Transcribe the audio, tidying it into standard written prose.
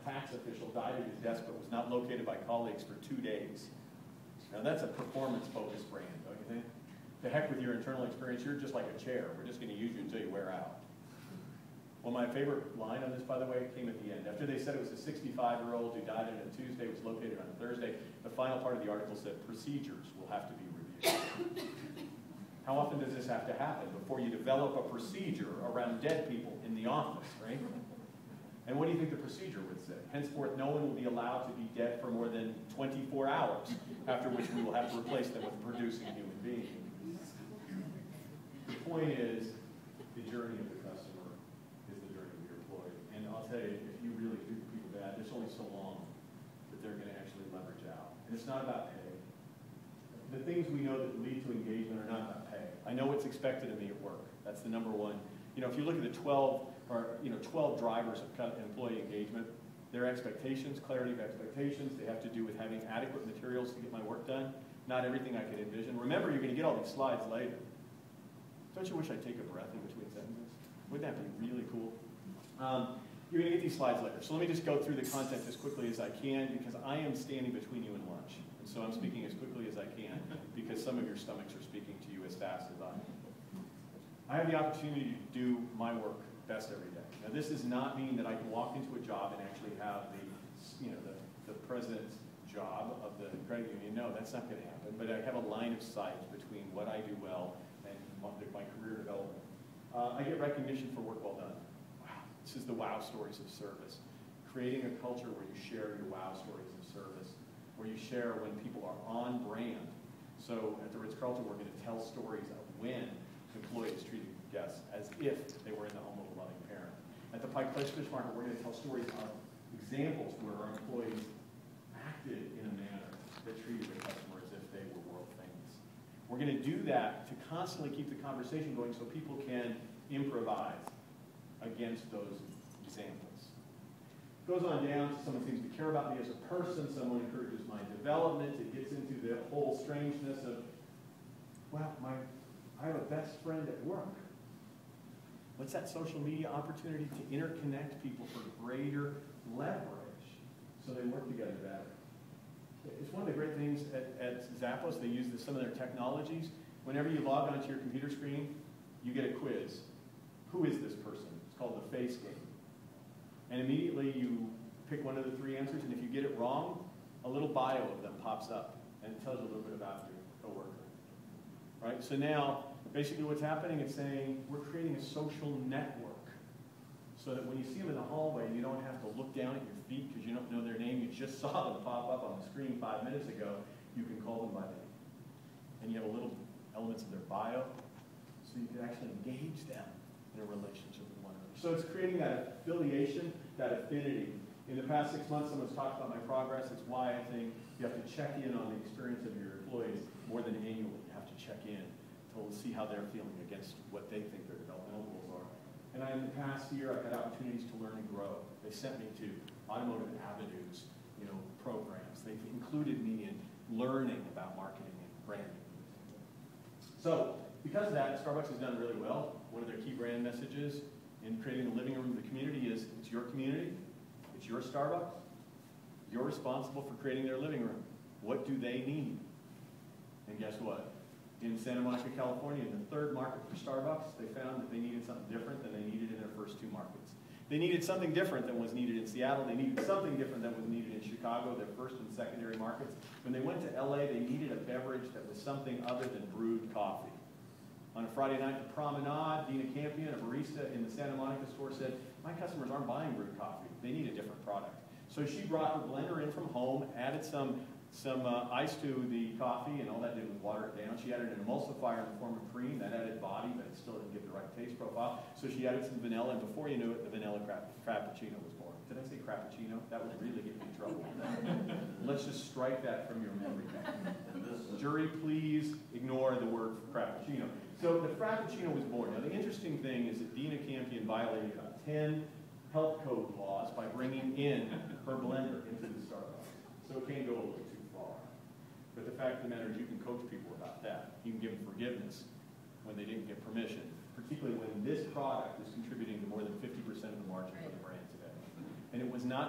tax official died at his desk but was not located by colleagues for 2 days. Now that's a performance-focused brand, don't you think? To heck with your internal experience, you're just like a chair. We're just going to use you until you wear out. Well, my favorite line on this, by the way, came at the end. After they said it was a 65-year-old who died on a Tuesday, was located on a Thursday, the final part of the article said procedures will have to be reviewed. How often does this have to happen before you develop a procedure around dead people in the office, right? And what do you think the procedure would say? Henceforth, no one will be allowed to be dead for more than 24 hours, after which we will have to replace them with a producing human being. The point is, the journey of the customer is the journey of your employee. And I'll tell you, if you really treat people bad, there's only so long that they're going to actually leverage out. And it's not about pay. The things we know that lead to engagement are not about pay. I know what's expected of me at work. That's the number one. You know, if you look at the 12 drivers of employee engagement, their expectations, clarity of expectations, they have to do with having adequate materials to get my work done. Not everything I could envision. Remember, you're going to get all these slides later. Don't you wish I'd take a breath in between sentences? Wouldn't that be really cool? You're going to get these slides later. So let me just go through the content as quickly as I can, because I am standing between you and lunch. And so I'm speaking as quickly as I can, because some of your stomachs are speaking to you as fast as I am. I have the opportunity to do my work best every day. Now, this does not mean that I can walk into a job and actually have the president's job of the credit union. No, that's not going to happen. But I have a line of sight between what I do well and my career development. I get recognition for work well done. Wow, this is the wow stories of service. Creating a culture where you share your wow stories of service, where you share when people are on brand. So at the Ritz-Carlton, we're going to tell stories of when employees treated guests as if they were in the home of a loving parent. At the Pike Place Fish Market, we're going to tell stories of examples where our employees acted in a manner that treated the customer as if they were world famous. We're going to do that to constantly keep the conversation going so people can improvise against those examples. It goes on down to someone seems to care about me as a person, someone encourages my development. It gets into the whole strangeness of, well, I have a best friend at work. What's that social media opportunity to interconnect people for greater leverage so they work together better? It's one of the great things at Zappos. They use some of their technologies. Whenever you log onto your computer screen, you get a quiz. Who is this person? It's called the face game. And immediately you pick one of the 3 answers, and if you get it wrong, a little bio of them pops up, and it tells you a little bit about your coworker. Right? So now, basically what's happening is saying we're creating a social network so that when you see them in the hallway, you don't have to look down at your feet because you don't know their name. You just saw them pop up on the screen 5 minutes ago. You can call them by name. And you have a little elements of their bio so you can actually engage them in a relationship with one another. So it's creating that affiliation, that affinity. In the past 6 months, someone's talked about my progress. It's why I think you have to check in on the experience of your employees more than annually. You have to check in to see how they're feeling against what they think their developmental goals are. And in the past year, I've had opportunities to learn and grow. They sent me to Automotive Avenues, programs. They've included me in learning about marketing and branding. So, because of that, Starbucks has done really well. One of their key brand messages in creating the living room of the community is it's your community, it's your Starbucks. You're responsible for creating their living room. What do they need? And guess what? In Santa Monica, California, in the 3rd market for Starbucks, they found that they needed something different than they needed in their first 2 markets. They needed something different than was needed in Seattle. They needed something different than was needed in Chicago, their first and secondary markets. When they went to LA, they needed a beverage that was something other than brewed coffee. On a Friday night at the Promenade, Dina Campion, a barista in the Santa Monica store, said, my customers aren't buying brewed coffee. They need a different product. So she brought her blender in from home, added some ice to the coffee, and all that did was water it down. She added an emulsifier in the form of cream. That added body, but it still didn't give the right taste profile. So she added some vanilla, and before you knew it, the vanilla frappuccino was born. Did I say frappuccino? That would really get me in trouble. Let's just strike that from your memory bank. Jury, please ignore the word frappuccino. So the frappuccino was born. Now, the interesting thing is that Dina Campion violated about 10 health code laws by bringing in her blender into the Starbucks. So it can't go a little too far. But the fact of the matter is you can coach people about that. You can give them forgiveness when they didn't get permission, particularly when this product is contributing to more than 50% of the margin for the brand today. And it was not